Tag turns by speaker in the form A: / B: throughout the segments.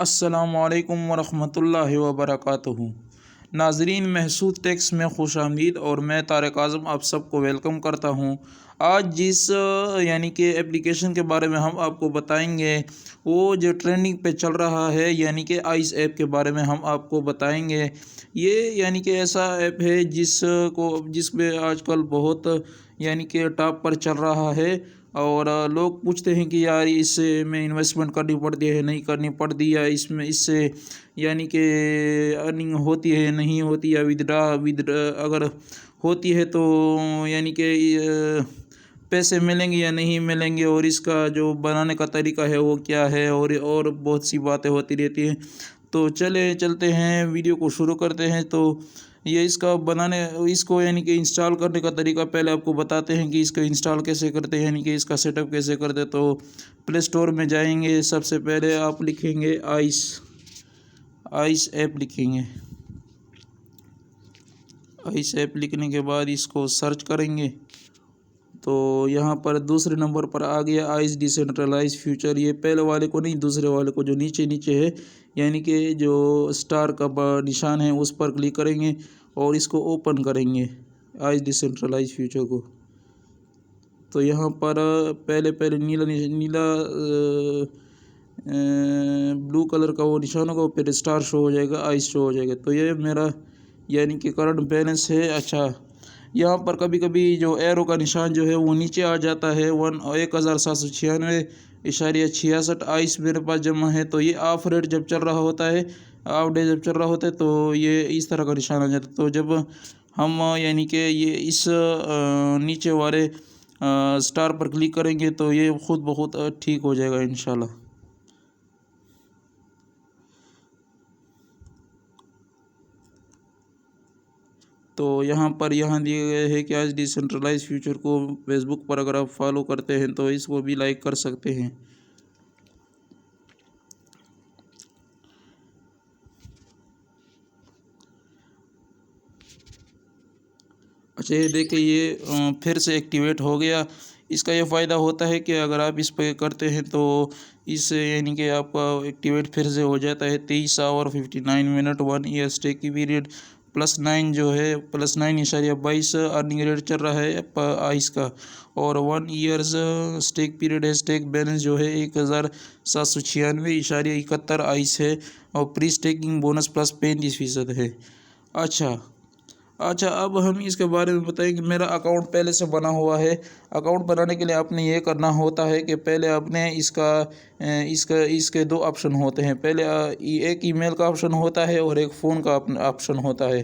A: السلام علیکم ورحمۃ اللہ وبرکاتہ۔ ناظرین، محسود ٹیکس میں خوش آمدید، اور میں طارق اعظم آپ سب کو ویلکم کرتا ہوں۔ آج جس کہ اپلیکیشن کے بارے میں ہم آپ کو بتائیں گے وہ جو ٹرینڈنگ پہ چل رہا ہے، کہ آئس ایپ کے بارے میں ہم آپ کو بتائیں گے۔ یہ کہ ایسا ایپ ہے جس پہ آج کل بہت کہ ٹاپ پر چل رہا ہے، اور لوگ پوچھتے ہیں کہ یار اس سے میں انویسٹمنٹ کرنی پڑتی ہے نہیں کرنی پڑتی، یا اس سے کہ ارننگ ہوتی ہے نہیں ہوتی، یا ودرا اگر ہوتی ہے تو کہ پیسے ملیں گے یا نہیں ملیں گے، اور اس کا جو بنانے کا طریقہ ہے وہ کیا ہے، اور بہت سی باتیں ہوتی رہتی ہیں۔ تو چلتے ہیں، ویڈیو کو شروع کرتے ہیں۔ تو یہ اس کو کہ انسٹال کرنے کا طریقہ پہلے آپ کو بتاتے ہیں کہ اس کو انسٹال کیسے کرتے ہیں، کہ اس کا سیٹ اپ کیسے کرتے۔ تو پلے اسٹور میں جائیں گے، سب سے پہلے آپ لکھیں گے آئس ایپ لکھیں گے۔ آئس ایپ لکھنے کے بعد اس کو سرچ کریں گے تو یہاں پر دوسرے نمبر پر آ گیا آئس ڈیسینٹرلائز فیوچر۔ یہ پہلے والے کو نہیں، دوسرے والے کو جو نیچے ہے، کہ جو اسٹار کا نشان ہے اس پر کلک کریں گے اور اس کو اوپن کریں گے، آئس ڈیسینٹرلائز فیوچر کو۔ تو یہاں پر پہلے نیلا بلو کلر کا وہ نشان ہوگا، پھر اسٹار شو ہو جائے گا، آئس شو ہو جائے گا۔ تو یہ میرا کہ کرنٹ بیلنس ہے۔ اچھا، یہاں پر کبھی جو ایرو کا نشان جو ہے وہ نیچے آ جاتا ہے، 1796.66 آئس میرے پاس جمع ہے۔ تو یہ آف ریٹ جب چل رہا ہوتا ہے، آف ڈے جب چل رہا ہوتا ہے، تو یہ اس طرح کا نشان آ جاتا ہے۔ تو جب ہم کہ یہ اس نیچے والے اسٹار پر کلک کریں گے تو یہ خود بخود ٹھیک ہو جائے گا انشاءاللہ۔ تو یہاں دیے گئے ہے کہ آج ڈیسینٹرلائز فیوچر کو فیس بک پر اگر آپ فالو کرتے ہیں تو اس کو بھی لائک کر سکتے ہیں۔ اچھا، یہ دیکھیں، یہ پھر سے ایکٹیویٹ ہو گیا۔ اس کا یہ فائدہ ہوتا ہے کہ اگر آپ اس پہ کرتے ہیں تو اس سے کہ آپ کا ایکٹیویٹ پھر سے ہو جاتا ہے۔ 23 آور 59 منٹ 1 ایئر اسٹیک کی پیریڈ +9 جو ہے +9.22 ارننگ ریٹ چل رہا ہے آئس کا، اور 1 ایئرز اسٹیک پیریڈ ہے۔ اسٹیک بیلنس جو ہے 1796.71 آئس ہے، اور پری اسٹیکنگ بونس +35% ہے۔ اچھا، اب ہم اس کے بارے میں بتائیں کہ میرا اکاؤنٹ پہلے سے بنا ہوا ہے۔ اکاؤنٹ بنانے کے لیے آپ نے یہ کرنا ہوتا ہے کہ پہلے آپ نے اس کے دو آپشن ہوتے ہیں۔ پہلے ایک ای میل کا آپشن ہوتا ہے اور ایک فون کا آپشن ہوتا ہے۔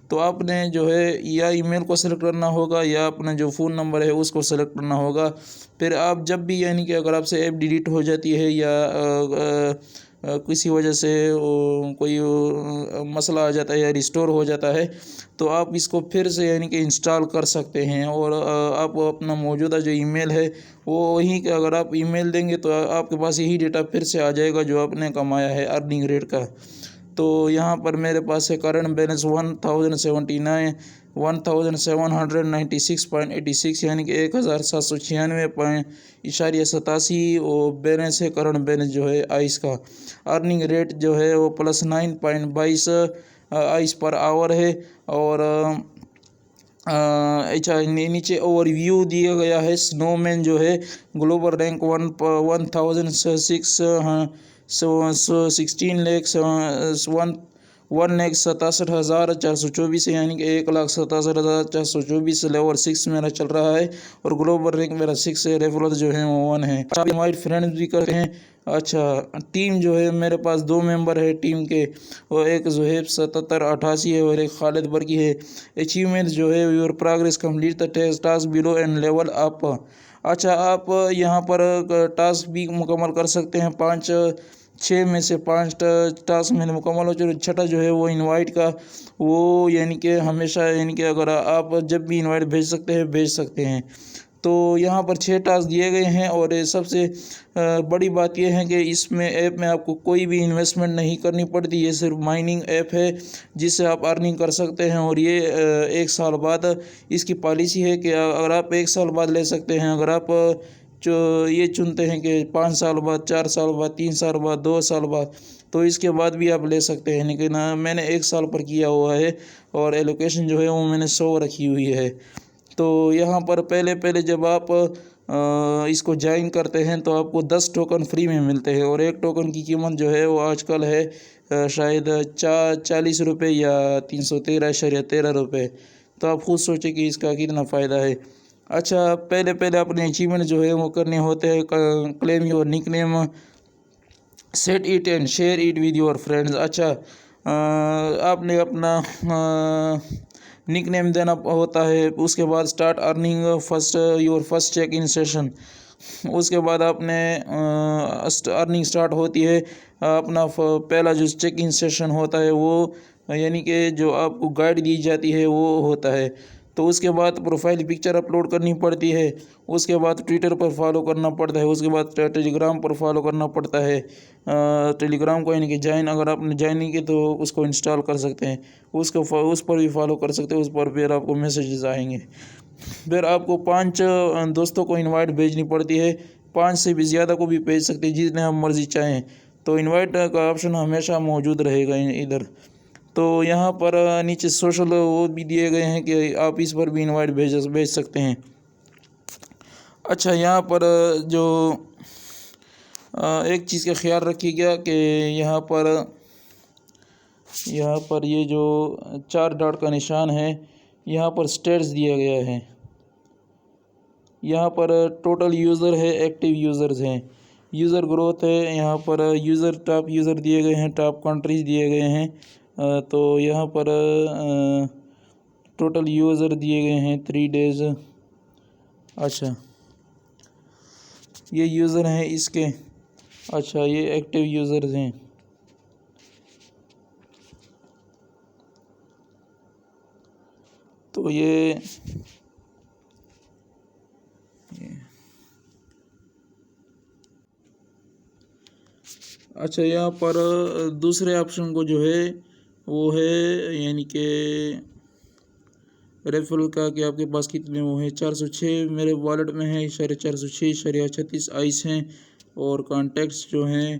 A: تو آپ نے جو ہے یا ای میل کو سلیکٹ کرنا ہوگا، یا اپنا جو فون نمبر ہے اس کو سلیکٹ کرنا ہوگا۔ پھر آپ جب بھی کہ اگر آپ سے ایپ ڈیلیٹ ہو جاتی ہے، یا کسی وجہ سے کوئی مسئلہ آ جاتا ہے یا ریسٹور ہو جاتا ہے، تو آپ اس کو پھر سے کہ انسٹال کر سکتے ہیں، اور آپ اپنا موجودہ جو ای میل ہے وہ وہیں کہ اگر آپ ای میل دیں گے تو آپ کے پاس یہی ڈیٹا پھر سے آ جائے گا جو آپ نے کمایا ہے ارننگ ریٹ کا۔ تو یہاں پر میرے پاس ہے کرنٹ بیلنس 1796.86، کہ 1796.87 اور بیلنس ہے، کرنٹ بیلنس جو ہے آئس کا۔ ارننگ ریٹ جو ہے وہ +9.22 آئس پر آور ہے، اور نیچے اوور ویو دیا گیا ہے۔ سنو مین جو ہے گلوبل رینک 1,67,424 ہے، کہ 1,67,424 لیول 6 میرا چل رہا ہے، اور گلوبل رینک میرا 6 ہے، ریفرنس جو ہے وہ 1 ہے۔ آپ انوائٹ فرینڈز بھی کرتے ہیں۔ اچھا، ٹیم جو ہے میرے پاس 2 ممبر ہے ٹیم کے، وہ ایک زہیب 7788 ہے اور ایک خالد برکی ہے۔ اچیومنٹ جو ہے your progress complete the task below and level up. اچھا، آپ یہاں پر ٹاسک بھی مکمل کر سکتے ہیں، 6 میں سے 5 ٹاسک میں نے مکمل ہو چکے۔ چھٹا جو ہے وہ انوائٹ کا، وہ کہ ہمیشہ کہ اگر آپ جب بھی انوائٹ بھیج سکتے ہیں۔ تو یہاں پر 6 ٹاسک دیے گئے ہیں، اور سب سے بڑی بات یہ ہے کہ اس میں ایپ میں آپ کو کوئی بھی انویسٹمنٹ نہیں کرنی پڑتی، یہ صرف مائننگ ایپ ہے جس سے آپ ارننگ کر سکتے ہیں، اور یہ 1 سال بعد اس کی پالیسی ہے کہ اگر آپ 1 سال بعد لے سکتے ہیں، اگر آپ یہ چنتے ہیں کہ 5 سال بعد، 4 سال بعد، 3 سال بعد، 2 سال بعد، تو اس کے بعد بھی آپ لے سکتے ہیں، لیکن میں نے 1 سال پر کیا ہوا ہے اور ایلوکیشن جو ہے وہ میں نے 100 رکھی ہوئی ہے۔ تو یہاں پر پہلے جب آپ اس کو جوائن کرتے ہیں تو آپ کو 10 ٹوکن فری میں ملتے ہیں، اور ایک ٹوکن کی قیمت جو ہے وہ آج کل ہے شاید 40 روپے یا 313.13 روپے۔ تو آپ خود سوچیں کہ اس کا کتنا فائدہ ہے۔ اچھا، پہلے اپنے اچیومنٹ جو ہے وہ کرنے ہوتے ہیں۔ Claim your nickname, set it and share it with your friends. اچھا، آپ نے اپنا نک نیم دینا ہوتا ہے، اس کے بعد start earning your first check in session, اس کے بعد آپ نے ارننگ اسٹارٹ ہوتی ہے۔ اپنا پہلا جو چیک ان سیشن ہوتا ہے وہ یعنی کہ جو آپ کو گائیڈ دی جاتی ہے وہ ہوتا ہے۔ تو اس کے بعد پروفائل پکچر اپلوڈ کرنی پڑتی ہے، اس کے بعد ٹویٹر پر فالو کرنا پڑتا ہے، اس کے بعد ٹیلی گرام پر فالو کرنا پڑتا ہے۔ ٹیلی گرام کو یعنی کہ جوائن، اگر آپ نے جوائن نہیں کی تو اس کو انسٹال کر سکتے ہیں، اس پر بھی فالو کر سکتے ہیں، اس پر پھر آپ کو میسیجز آئیں گے۔ پھر آپ کو 5 دوستوں کو انوائٹ بھیجنی پڑتی ہے، 5 سے بھی زیادہ کو بھی بھیج سکتے ہیں جتنے ہم مرضی چاہیں۔ تو انوائٹ کا آپشن ہمیشہ موجود رہے گا ادھر۔ تو یہاں پر نیچے سوشل وہ بھی دیے گئے ہیں کہ آپ اس پر بھی انوائٹ بھیج سکتے ہیں۔ اچھا، یہاں پر جو ایک چیز کا خیال رکھیے گا کہ یہاں پر یہ جو 4 ڈاٹ کا نشان ہے، یہاں پر سٹیٹس دیا گیا ہے، یہاں پر ٹوٹل یوزر ہے، ایکٹیو یوزرز ہیں، یوزر گروتھ ہے، یہاں پر ٹاپ یوزر دیے گئے ہیں، ٹاپ کنٹریز دیے گئے ہیں۔ تو یہاں پر ٹوٹل یوزر دیے گئے ہیں 3 days۔ اچھا، یہ یوزر ہیں اس کے، اچھا یہ ایکٹیو یوزرز ہیں۔ تو اچھا، یہاں پر دوسرے آپشن کو جو ہے وہ ہے یعنی کہ ریفرل کا، کہ آپ کے پاس کتنے وہ ہیں۔ 406 میرے والیٹ میں ہے، 406.36 آئس ہیں، اور کانٹیکٹس جو ہیں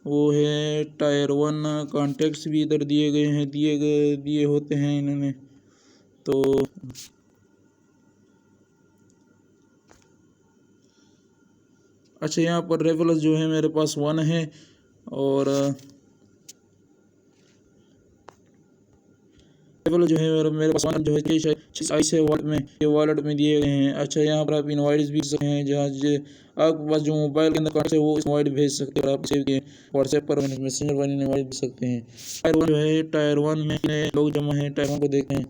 A: وہ ہے ٹائر 1 کانٹیکٹس بھی ادھر دیے گئے ہیں، دیے ہوتے ہیں انہوں نے۔ تو اچھا، یہاں پر ریفرلز جو ہے میرے پاس 1 ہے، اور جو ہے میرے پاس جو ہے آئس ہے والیٹ میں دیے گئے ہیں۔ اچھا، یہاں پر آپ انوائٹس بھی سکتے ہیں، جہاں آپ کے پاس جو موبائل کے اندر کارڈ ہے وہ انوائٹ بھیج سکتے ہیں، اور آپ سیو کے واٹس ایپ پر میسنجر پر انوائٹ بھی سکتے ہیں۔ ٹائر 1 میں لوگ جمع ہیں، ٹائر 1 کو دیکھیں۔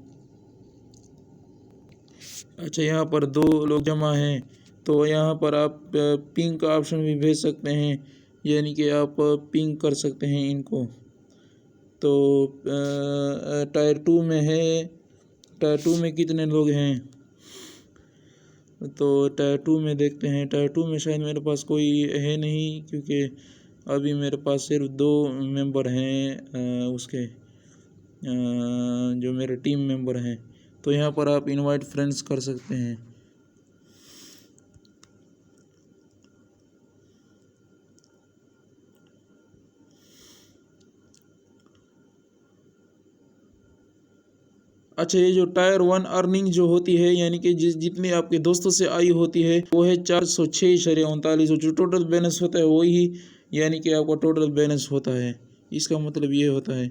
A: اچھا، یہاں پر 2 لوگ جمع ہیں، تو یہاں پر آپ پنگ کا آپشن بھی بھیج سکتے ہیں، یعنی کہ آپ پنگ کر سکتے ہیں ان کو۔ تو ٹائر 2 میں ہے، ٹائر 2 میں کتنے لوگ ہیں، تو ٹائر 2 میں دیکھتے ہیں۔ ٹائر 2 میں شاید میرے پاس کوئی ہے نہیں، کیونکہ ابھی میرے پاس صرف 2 ممبر ہیں اس کے، جو میرے ٹیم ممبر ہیں۔ تو یہاں پر آپ انوائٹ فرینڈز کر سکتے ہیں۔ اچھا، یہ جو ٹائر 1 ارننگ جو ہوتی ہے، یعنی کہ جتنی آپ کے دوستوں سے آئی ہوتی ہے وہ ہے 406.39، جو ٹوٹل بیلنس ہوتا ہے وہی، یعنی کہ آپ کا ٹوٹل بیلنس ہوتا ہے، اس کا مطلب یہ ہوتا ہے۔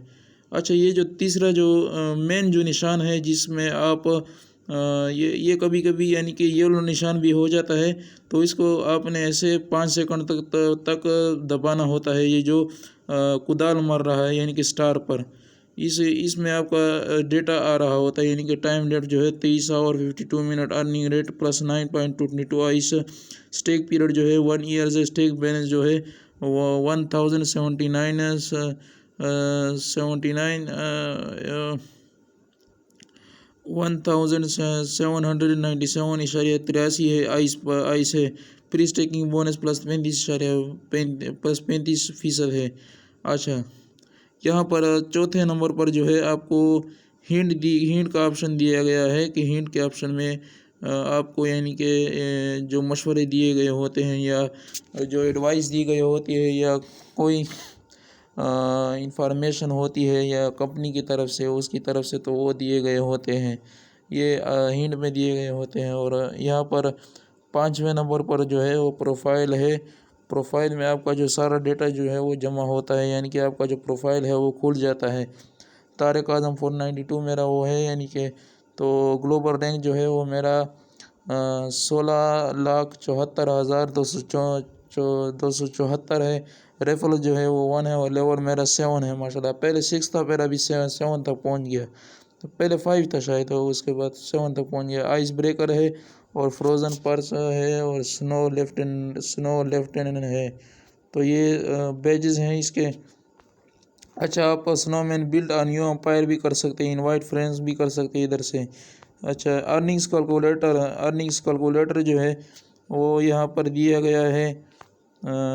A: اچھا، یہ جو تیسرا جو مین جو نشان ہے، جس میں آپ یہ کبھی کبھی یعنی کہ یہ نشان بھی ہو جاتا ہے، تو اس کو آپ نے ایسے 5 سیکنڈ تک دبانا ہوتا ہے، یہ جو کدال مر رہا ہے یعنی کہ سٹار پر، اس میں آپ کا ڈیٹا آ رہا ہوتا ہے، یعنی کہ ٹائم ڈیٹ جو ہے 23 اور 52 minute, earning rate + 9.22 ice, stack period جو ہے 1 ایئر، اسٹیک بیلنس جو ہے 1797.83 ہے آئس ہے۔ پری اسٹیکنگ بونس +35% ہے۔ اچھا، یہاں پر چوتھے نمبر پر جو ہے آپ کو ہینٹ کا آپشن دیا گیا ہے، کہ ہینٹ کے آپشن میں آپ کو یعنی کہ جو مشورے دیے گئے ہوتے ہیں یا جو ایڈوائس دی گئی ہوتی ہے یا کوئی انفارمیشن ہوتی ہے یا کمپنی کی طرف سے اس کی طرف سے تو وہ دیے گئے ہوتے ہیں، یہ ہنٹ میں دیے گئے ہوتے ہیں۔ اور یہاں پر 5ویں نمبر پر جو ہے وہ پروفائل ہے۔ پروفائل میں آپ کا جو سارا ڈیٹا جو ہے وہ جمع ہوتا ہے، یعنی کہ آپ کا جو پروفائل ہے وہ کھل جاتا ہے۔ طارق اعظم 492 میرا وہ ہے، یعنی کہ تو گلوبل رینک جو ہے وہ میرا 16,74,274 ہے۔ ریفرنس جو ہے وہ 1 ہے اور لیول میرا 7 ہے ماشاءاللہ۔ پہلے 6 تھا میرا، ابھی 7 تک پہنچ گیا، تو پہلے 5 تھا شاید، اس کے بعد 7 تک پہنچ گیا۔ آئس بریکر ہے اور فروزن پرس ہے اور سنو لیفٹیننٹ ہے، تو یہ بیجز ہیں اس کے۔ اچھا، آپ سنو مین بلڈ آن نیو امپائر بھی کر سکتے ہیں، انوائٹ فرینڈز بھی کر سکتے ہیں ادھر سے۔ اچھا، ارننگز کیلکولیٹر جو ہے وہ یہاں پر دیا گیا ہے،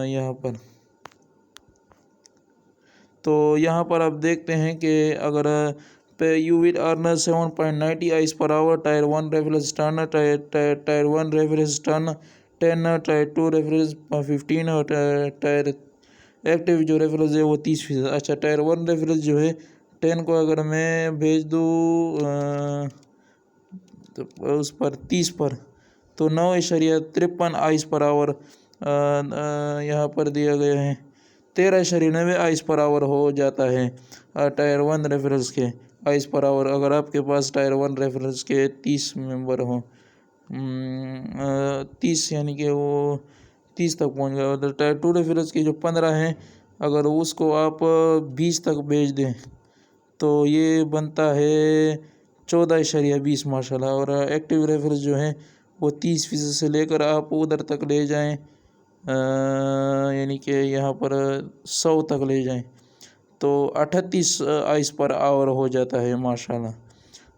A: یہاں پر تو یہاں پر آپ دیکھتے ہیں کہ اگر you will earn 7.90 ice per hour, tier 1 reference turn, tier 1 reference turn 10، tier 2 reference 15 اور ٹائر ایکٹیو جو ریفرنس ہے وہ 30%۔ اچھا، ٹائر 1 ریفرنس جو ہے 10 کو اگر میں بھیج دوں تو اس پر 30 پر، تو 9.53 آئس پر آور یہاں پر دیا گیا ہے، 13.90 آئس پر آور ہو جاتا ہے ٹائر 1 ریفرنس کے آئس پر آور، اگر آپ کے پاس ٹائر 1 ریفرنس کے 30 ممبر ہوں، 30 یعنی کہ وہ 30 تک پہنچ گیا۔ ادھر ٹائر 2 ریفرنس کی جو 15 ہیں، اگر اس کو آپ 20 تک بھیج دیں تو یہ بنتا ہے 14.20 ماشاءاللہ۔ اور ایکٹیو ریفرنس جو ہیں وہ 30% سے لے کر آپ ادھر تک لے جائیں، یعنی کہ یہاں پر 100 تک لے جائیں تو 38 آئس پر آور ہو جاتا ہے ماشاءاللہ۔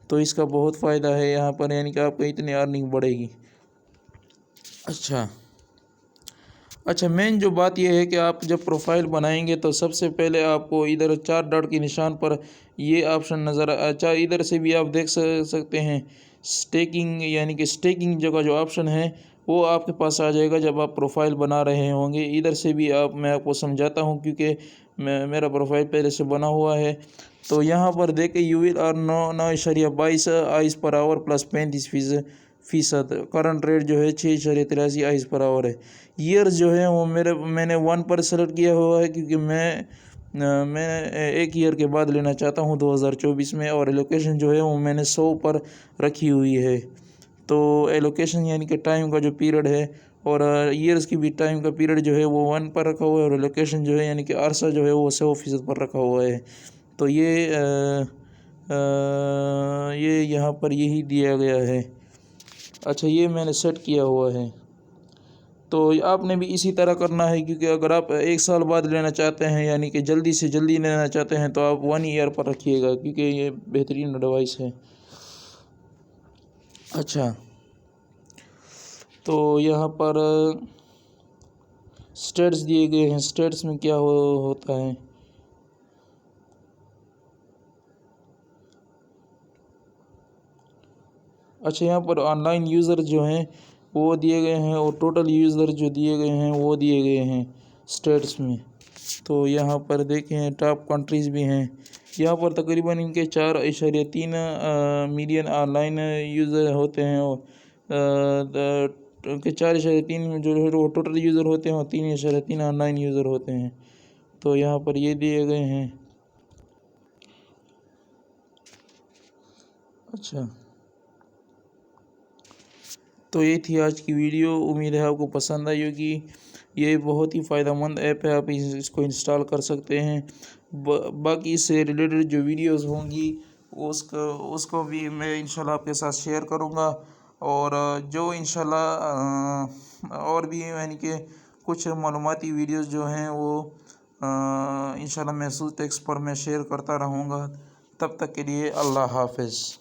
A: تو اس کا بہت فائدہ ہے یہاں پر، یعنی کہ آپ کو اتنی ارننگ بڑھے گی۔ اچھا، مین جو بات یہ ہے کہ آپ جب پروفائل بنائیں گے تو سب سے پہلے آپ کو ادھر 4 ڈاٹ کے نشان پر یہ آپشن نظر اچھا ادھر سے بھی آپ دیکھ سکتے ہیں سٹیکنگ، یعنی کہ سٹیکنگ کا جو آپشن ہے وہ آپ کے پاس آ جائے گا جب آپ پروفائل بنا رہے ہوں گے۔ ادھر سے بھی میں آپ کو سمجھاتا ہوں کیونکہ میرا پروفائل پہلے سے بنا ہوا ہے۔ تو یہاں پر دیکھیں you will earn 9.22 ice per hour plus 35%، current rate جو ہے 6.83 آئس پر آور ہے۔ ایئرز جو ہے وہ میں نے 1 پر سلیکٹ کیا ہوا ہے کیونکہ میں ایک ایئر کے بعد لینا چاہتا ہوں 2024 میں، اور ایلوکیشن جو ہے وہ میں نے 100 پر رکھی ہوئی ہے۔ تو ایلوکیشن یعنی کہ ٹائم کا جو پیریڈ ہے، اور ایئرز کی بھی ٹائم کا پیریڈ جو ہے وہ 1 پر رکھا ہوا ہے، اور ایلوکیشن جو ہے یعنی کہ عرصہ جو ہے وہ 100% پر رکھا ہوا ہے۔ تو یہ یہاں پر یہی دیا گیا ہے۔ اچھا، یہ میں نے سیٹ کیا ہوا ہے، تو آپ نے بھی اسی طرح کرنا ہے، کیونکہ اگر آپ 1 سال بعد لینا چاہتے ہیں یعنی کہ جلدی سے جلدی لینا چاہتے ہیں تو آپ 1 ایئر پر رکھیے گا، کیونکہ یہ بہترین ڈیوائس ہے۔ اچھا، تو یہاں پر سٹیٹس دیے گئے ہیں، سٹیٹس میں کیا ہوتا ہے۔ اچھا، یہاں پر آن لائن یوزر جو ہیں وہ دیے گئے ہیں، اور ٹوٹل یوزر جو دیے گئے ہیں وہ دیے گئے ہیں سٹیٹس میں۔ تو یہاں پر دیکھیں ٹاپ کنٹریز بھی ہیں، یہاں پر تقریباً ان کے 4.3 ملین آن لائن یوزر ہوتے ہیں، اور 4.3 جو ہے وہ ٹوٹل یوزر ہوتے ہیں، اور 3.3 آن لائن یوزر ہوتے ہیں۔ تو یہاں پر یہ دیے گئے ہیں۔ اچھا، تو یہ تھی آج کی ویڈیو، امید ہے آپ کو پسند آئی ہوگی۔ یہ بہت ہی فائدہ مند ایپ ہے، آپ اس کو انسٹال کر سکتے ہیں۔ باقی اس سے ریلیٹڈ جو ویڈیوز ہوں گی اس کو بھی میں انشاءاللہ آپ کے ساتھ شیئر کروں گا، اور جو انشاءاللہ اور بھی یعنی کہ کچھ معلوماتی ویڈیوز جو ہیں وہ انشاءاللہ محسوس ٹیکس پر میں شیئر کرتا رہوں گا۔ تب تک کے لیے اللہ حافظ۔